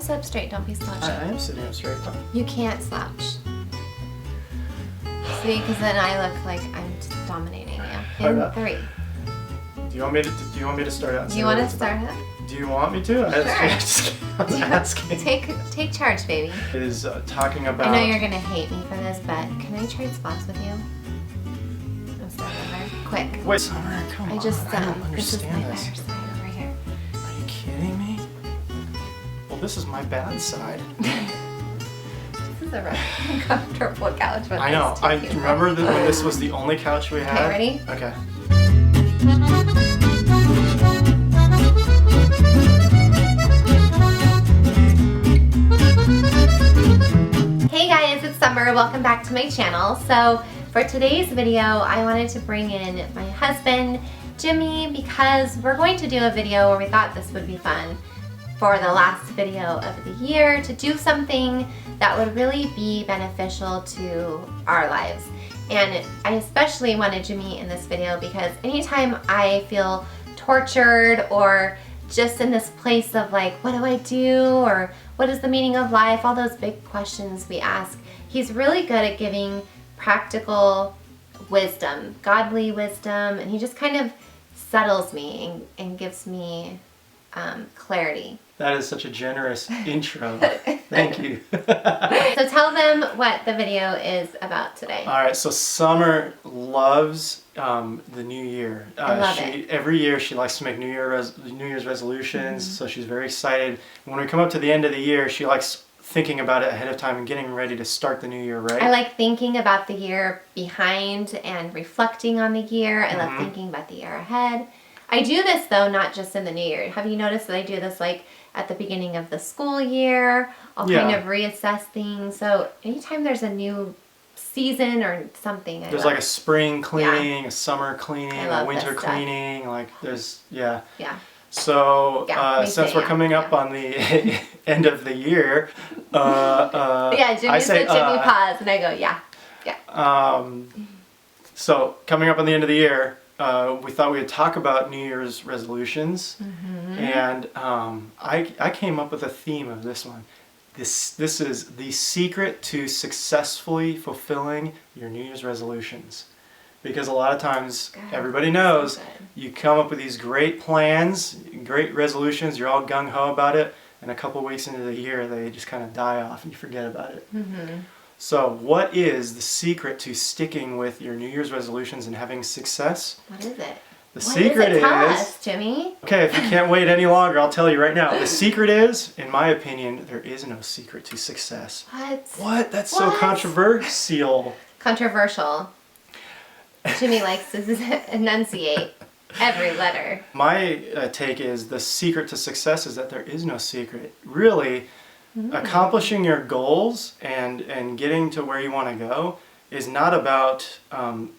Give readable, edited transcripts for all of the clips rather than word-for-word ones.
Sit up straight, don't be slouchy. I am sitting up straight. You can't slouch. See, because then I look like I'm just dominating you. In 3. Do you want me to start out? Do you want to start it? Do you want me to? I'm asking. Take charge, baby. It is talking about. I know you're gonna hate me for this, but can I trade spots with you? I'm starting over. Quick. Wait, Summer, come on. I don't understand this. Is my this. better side over here. Are you kidding me? Well, this is my bad side. This is a rough, uncomfortable couch. But I know. I remember that when this was the only couch we had. Okay, ready? Okay. Hey guys, it's Summer. Welcome back to my channel. So for today's video, I wanted to bring in my husband, Jimmy, because we're going to do a video where we thought this would be fun for the last video of the year to do something that would really be beneficial to our lives. And I especially wanted Jimmy in this video because anytime I feel tortured or just in this place of like, what do I do? Or what is the meaning of life? All those big questions we ask. He's really good at giving practical wisdom, godly wisdom, and he just kind of settles me and gives me clarity. That is such a generous intro. Thank you. So tell them what the video is about today. All right, so Summer loves the new year. I love it. Every year she likes to make New Year's resolutions, so she's very excited. When we come up to the end of the year, she likes thinking about it ahead of time and getting ready to start the new year, right? I like thinking about the year behind and reflecting on the year. I love thinking about the year ahead. I do this though, not just in the new year. Have you noticed that I do this like at the beginning of the school year? I'll kind of reassess things. So anytime there's a new season or something, there's like a spring cleaning, a summer cleaning, a winter cleaning. Like there's, yeah. So since we're coming up on the end of the year, Jimmy said Jimmy pause, and I go, yeah. So coming up on the end of the year, we thought we would talk about New Year's resolutions, and I came up with a theme of this one. This is the secret to successfully fulfilling your New Year's resolutions. Because a lot of times, everybody knows, you come up with these great plans, great resolutions, you're all gung-ho about it, and a couple weeks into the year, they just kind of die off and you forget about it. So what is the secret to sticking with your New Year's resolutions and having success? What is it? The secret is... Tell us, Jimmy. Okay, if you can't wait any longer, I'll tell you right now. The secret is, in my opinion, there is no secret to success. What? That's so controversial. Controversial. Jimmy likes to enunciate every letter. My take is the secret to success is that there is no secret. Really, accomplishing your goals and getting to where you want to go is not about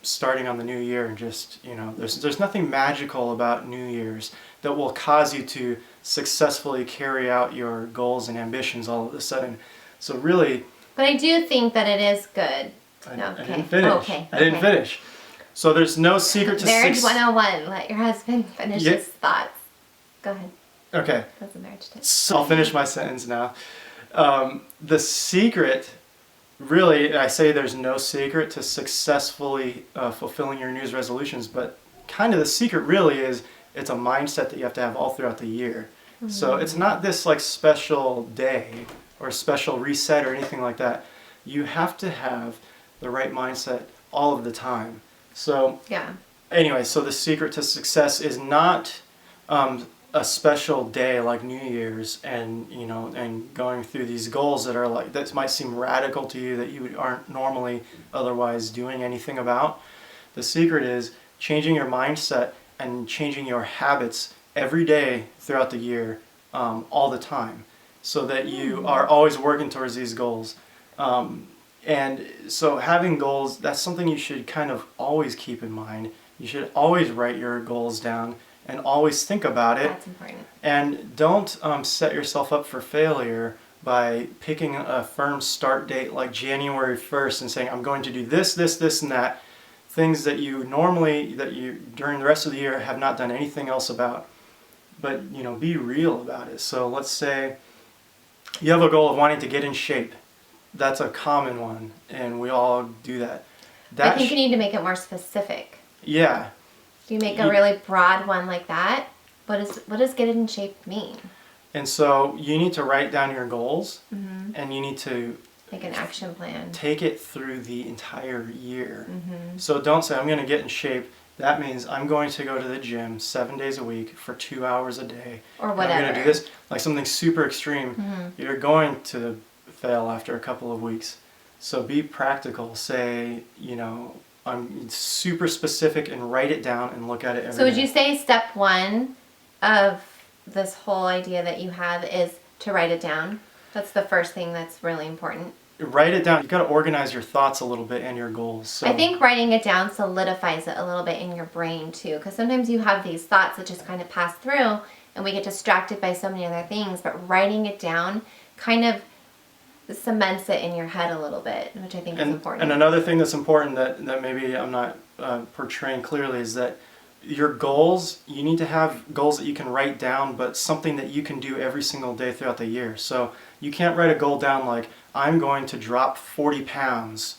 starting on the new year and just, there's nothing magical about New Year's that will cause you to successfully carry out your goals and ambitions all of a sudden. So really... But I do think that it is good. I didn't finish. I didn't finish. So there's no secret to Marriage 101. Let your husband finish his thoughts. Go ahead. Okay. That's a marriage tip. So I'll finish my sentence now. The secret, really, I say there's no secret to successfully fulfilling your New Year's resolutions, but kind of the secret really is it's a mindset that you have to have all throughout the year. So it's not this like special day or special reset or anything like that. You have to have the right mindset all of the time. So anyway, so the secret to success is not a special day like New Year's and and going through these goals that are like, that might seem radical to you, that you aren't normally otherwise doing anything about. The secret is changing your mindset and changing your habits every day throughout the year, all the time, so that you are always working towards these goals. And so having goals, that's something you should kind of always keep in mind. You should always write your goals down and always think about it. That's important. And don't set yourself up for failure by picking a firm start date like January 1st and saying, I'm going to do this, this, this, and that. Things that you normally, during the rest of the year have not done anything else about. But, be real about it. So let's say You have a goal of wanting to get in shape. That's a common one, and we all do that. I think you need to make it more specific. Yeah. Do you make a really broad one like that? What does get in shape mean? And so you need to write down your goals, Mm-hmm. and you need to Make an action plan. take it through the entire year. Mm-hmm. So don't say, I'm going to get in shape. That means I'm going to go to the gym 7 days a week for 2 hours a day. Or whatever. I'm going to do this, like something super extreme. Mm-hmm. You're going to fail after a couple of weeks. So be practical. Say, I'm super specific and write it down and look at it every So would day. you say step one of this whole idea that you have is to write it down? That's the first thing that's really important. Write it down. You've got to organize your thoughts a little bit and your goals. So I think writing it down solidifies it a little bit in your brain too, because sometimes you have these thoughts that just kind of pass through and we get distracted by so many other things, but writing it down kind of cements it in your head a little bit, which I think is important. And another thing that's important that maybe I'm not portraying clearly is that your goals, you need to have goals that you can write down, but something that you can do every single day throughout the year. So you can't write a goal down like, I'm going to drop 40 pounds,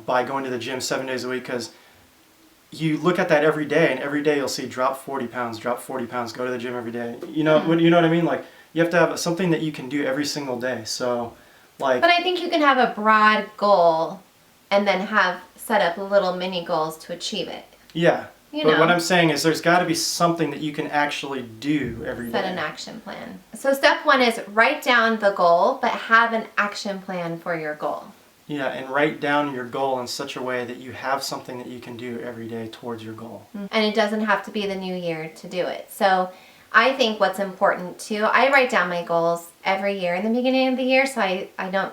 by going to the gym 7 days a week, because you look at that every day, and every day you'll see drop 40 pounds, go to the gym every day. You know what I mean? Like, you have to have something that you can do every single day. So, like... But I think you can have a broad goal and then have set up little mini goals to achieve it. Yeah. But what I'm saying is there's got to be something that you can actually do every day. Set an action plan. So step one is write down the goal, but have an action plan for your goal. Yeah, and write down your goal in such a way that you have something that you can do every day towards your goal. And it doesn't have to be the new year to do it. So I think what's important too, I write down my goals every year in the beginning of the year, so I don't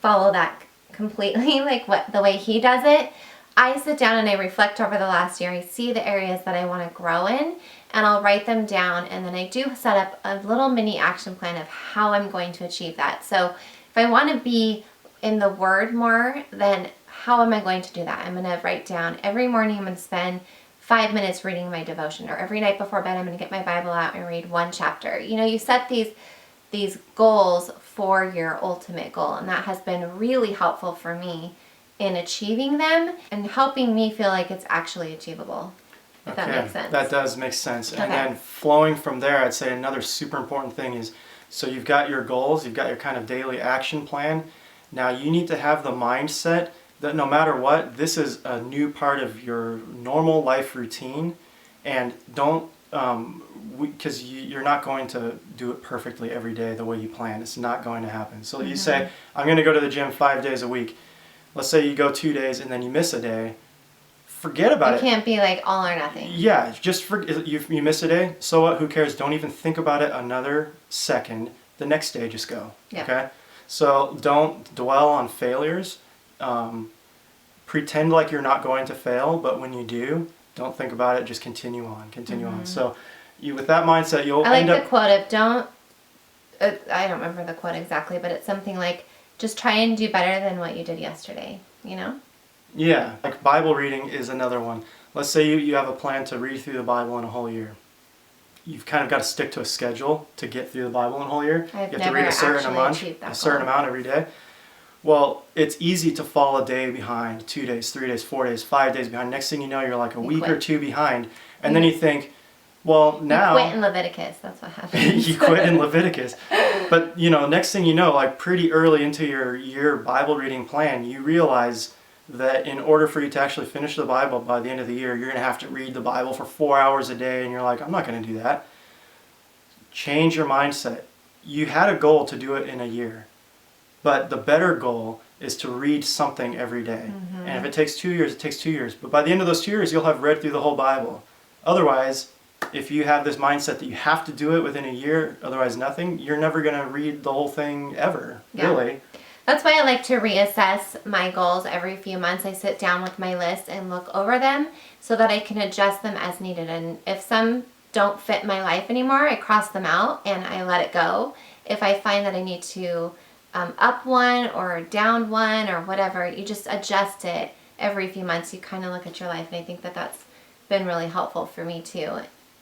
follow that completely like the way he does it. I sit down and I reflect over the last year. I see the areas that I want to grow in, and I'll write them down, and then I do set up a little mini action plan of how I'm going to achieve that. So if I want to be in the Word more, then how am I going to do that? I'm going to write down every morning I'm going to spend 5 minutes reading my devotion, or every night before bed I'm going to get my Bible out and read one chapter. You set these goals for your ultimate goal, and that has been really helpful for me in achieving them and helping me feel like it's actually achievable, if that makes sense. That does make sense. Okay. And then flowing from there, I'd say another super important thing is, so you've got your goals, you've got your kind of daily action plan. Now you need to have the mindset that no matter what, this is a new part of your normal life routine, and don't, because you're not going to do it perfectly every day the way you plan. It's not going to happen. So you say, I'm going to go to the gym 5 days a week. Let's say you go 2 days and then you miss a day. Forget about it. You can't be like all or nothing. Yeah, just you miss a day. So what? Who cares? Don't even think about it another second. The next day, just go. Yeah. Okay. So don't dwell on failures. Pretend like you're not going to fail, but when you do, don't think about it. Just continue on. Continue on. So with that mindset, you'll I end like up. the quote of don't. I don't remember the quote exactly, but it's something like, just try and do better than what you did yesterday, Yeah, like Bible reading is another one. Let's say you have a plan to read through the Bible in a whole year. You've kind of got to stick to a schedule to get through the Bible in a whole year. I've you have never to read a certain achieved that a certain goal. amount every day. Well, it's easy to fall a day behind, 2 days, 3 days, 4 days, 5 days behind. Next thing you know, you're like a week or two behind. And then you think, well, now... You quit in Leviticus. That's what happens. You quit in Leviticus. But, next thing you know, like pretty early into your year Bible reading plan, you realize that in order for you to actually finish the Bible by the end of the year, you're going to have to read the Bible for 4 hours a day, and you're like, I'm not going to do that. Change your mindset. You had a goal to do it in a year, but the better goal is to read something every day. And if it takes 2 years, it takes 2 years. But by the end of those 2 years, you'll have read through the whole Bible. Otherwise, if you have this mindset that you have to do it within a year, otherwise nothing, you're never going to read the whole thing ever, really. That's why I like to reassess my goals every few months. I sit down with my list and look over them so that I can adjust them as needed. And if some don't fit my life anymore, I cross them out and I let it go. If I find that I need to up one or down one or whatever, you just adjust it every few months. You kind of look at your life, and I think that that's been really helpful for me too,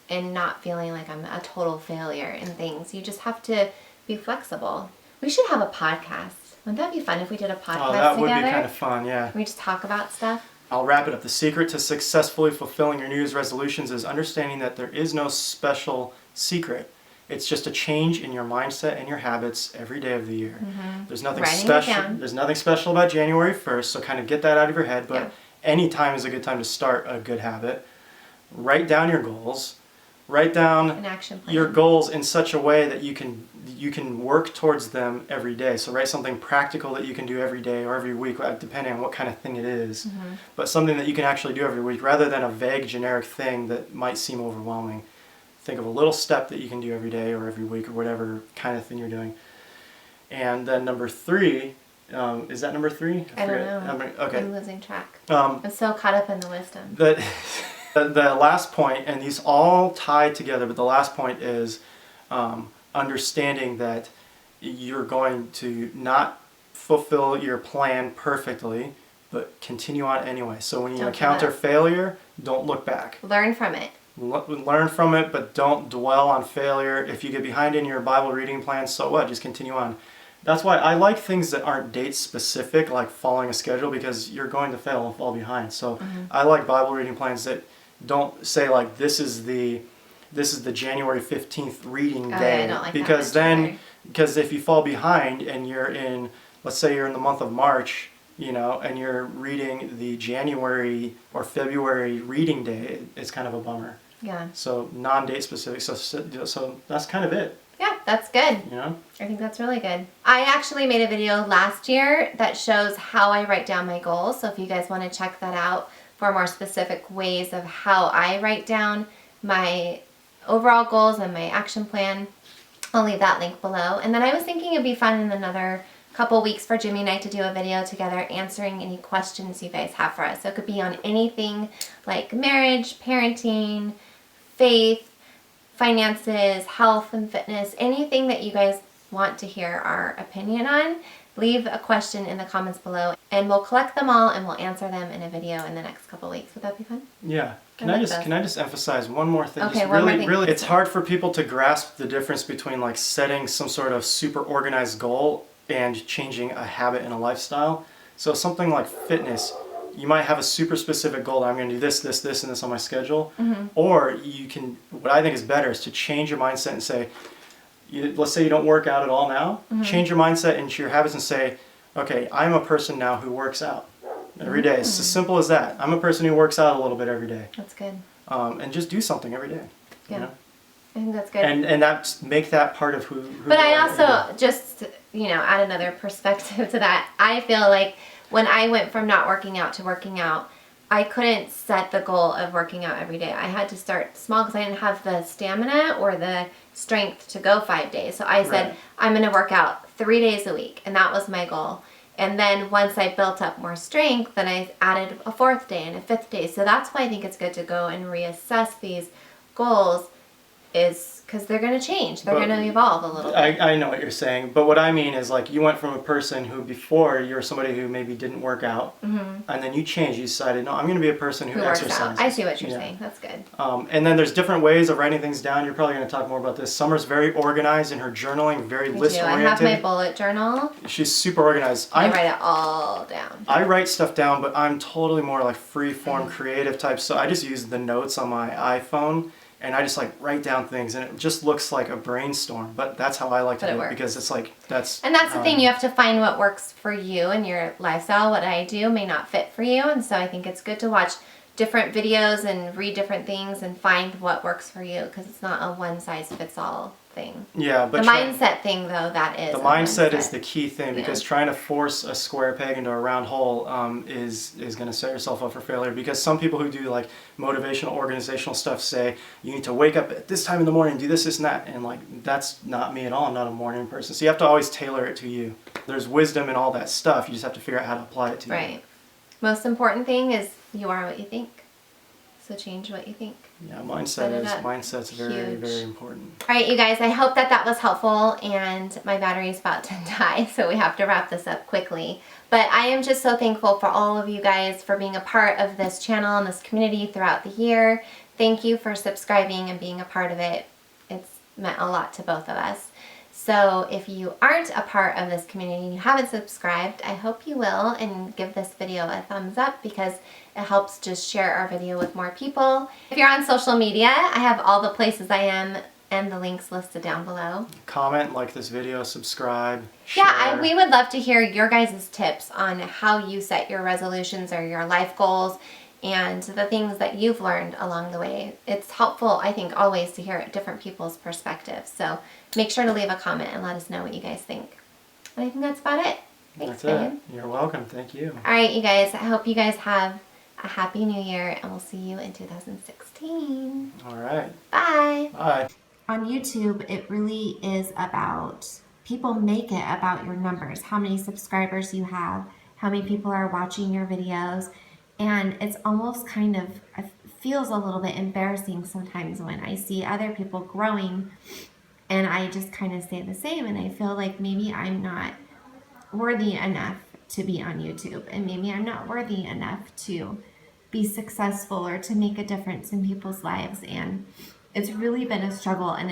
and not feeling like I'm a total failure in things. You just have to be flexible. We should have a podcast. Wouldn't that be fun if we did a podcast Oh, that together? would be kind of fun, yeah. We just talk about stuff. I'll wrap it up. The secret to successfully fulfilling your New Year's resolutions is understanding that there is no special secret. It's just a change in your mindset and your habits every day of the year. There's nothing special. There's nothing special about January 1st, so kind of get that out of your head. But any time is a good time to start a good habit. Write down your goals. Write down an action plan. Your goals in such a way that you can work towards them every day. So write something practical that you can do every day or every week, depending on what kind of thing it is. But something that you can actually do every week rather than a vague generic thing that might seem overwhelming. Think of a little step that you can do every day or every week or whatever kind of thing you're doing. And then number 3, is that number 3? I don't know. Okay. I'm losing track. I'm so caught up in the wisdom. The last point, and these all tie together, but the last point is understanding that you're going to not fulfill your plan perfectly, but continue on anyway. So when you encounter failure, don't look back. Learn from it. Learn from it, but don't dwell on failure. If you get behind in your Bible reading plan, so what? Just continue on. That's why I like things that aren't date specific, like following a schedule, because you're going to fail and fall behind. So I like Bible reading plans that don't say like this is the January 15th reading day, I don't like because because if you fall behind and you're in, let's say you're in the month of March, and you're reading the January or February reading day, it's kind of a bummer. Yeah. So non-date specific. So that's kind of it. Yeah, that's good. I think that's really good. I actually made a video last year that shows how I write down my goals. So if you guys want to check that out for more specific ways of how I write down my overall goals and my action plan, I'll leave that link below. And then I was thinking it'd be fun in another couple weeks for Jimmy and I to do a video together answering any questions you guys have for us. So it could be on anything like marriage, parenting, faith, finances, health and fitness, anything that you guys want to hear our opinion on. Leave a question in the comments below and we'll collect them all and we'll answer them in a video in the next couple weeks. Would that be fun? Yeah. Can I just emphasize one more thing? Okay, just one more thing. Really, it's hard for people to grasp the difference between like setting some sort of super organized goal and changing a habit and a lifestyle. So something like fitness, you might have a super specific goal. I'm going to do this, this, this, and this on my schedule. Or you can, what I think is better is to change your mindset and say, let's say you don't work out at all now. Change your mindset into your habits and say, okay, I'm a person now who works out every day. It's as simple as that. I'm a person who works out a little bit every day. That's good. And just do something every day. Yeah. I think that's good. And make that part of who But you I are also just, add another perspective to that. I feel like when I went from not working out to working out, I couldn't set the goal of working out every day. I had to start small because I didn't have the stamina or the strength to go 5 days. So I said, I'm going to work out 3 days a week. And that was my goal. And then once I built up more strength, then I added a 4th day and a 5th day. So that's why I think it's good to go and reassess these goals, is because they're going to change. They're going to evolve a little bit. I know what you're saying, but what I mean is like you went from a person who before you were somebody who maybe didn't work out, and then you changed. You decided, no, I'm going to be a person who exercises. Works out. I see what you're saying. That's good. And then there's different ways of writing things down. You're probably going to talk more about this. Summer's very organized in her journaling, very list-oriented. I have my bullet journal. She's super organized. I write it all down. I write stuff down, but I'm totally more like free-form creative type. So I just use the notes on my iPhone. And I just like write down things, and it just looks like a brainstorm. But that's how I like to do it, because it's like And that's the thing, you have to find what works for you and your lifestyle. What I do may not fit for you, and so I think it's good to watch different videos and read different things and find what works for you, because it's not a one-size-fits-all thing. Yeah, but the mindset thing, though, that is the mindset is the key thing, because trying to force a square peg into a round hole is going to set yourself up for failure. Because some people who do like motivational, organizational stuff say you need to wake up at this time in the morning, do this, this, and that, and like that's not me at all. I'm not a morning person, so you have to always tailor it to you. There's wisdom in all that stuff. You just have to figure out how to apply it to you. Right. Most important thing is you are what you think. So change what you think. Yeah, mindset's very, very important. All right, you guys, I hope that was helpful, and my battery's about to die, so we have to wrap this up quickly. But I am just so thankful for all of you guys for being a part of this channel and this community throughout the year. Thank you for subscribing and being a part of it. It's meant a lot to both of us. So if you aren't a part of this community and you haven't subscribed, I hope you will, and give this video a thumbs up because it helps just share our video with more people. If you're on social media, I have all the places I am and the links listed down below. Comment, like this video, subscribe, share. Yeah, we would love to hear your guys' tips on how you set your resolutions or your life goals and the things that you've learned along the way. It's helpful, I think, always to hear different people's perspectives. So make sure to leave a comment and let us know what you guys think. And I think that's about it. Thanks, That's babe. it. You're welcome. Thank you. All right, you guys, I hope you guys have a happy new year, and we'll see you in 2016. All right. Bye. Bye. On YouTube, it really is about, people make it about your numbers, how many subscribers you have, how many people are watching your videos, and it's almost kind of, it feels a little bit embarrassing sometimes when I see other people growing and I just kind of stay the same, and I feel like maybe I'm not worthy enough to be on YouTube, and maybe I'm not worthy enough to be successful or to make a difference in people's lives. And it's really been a struggle, and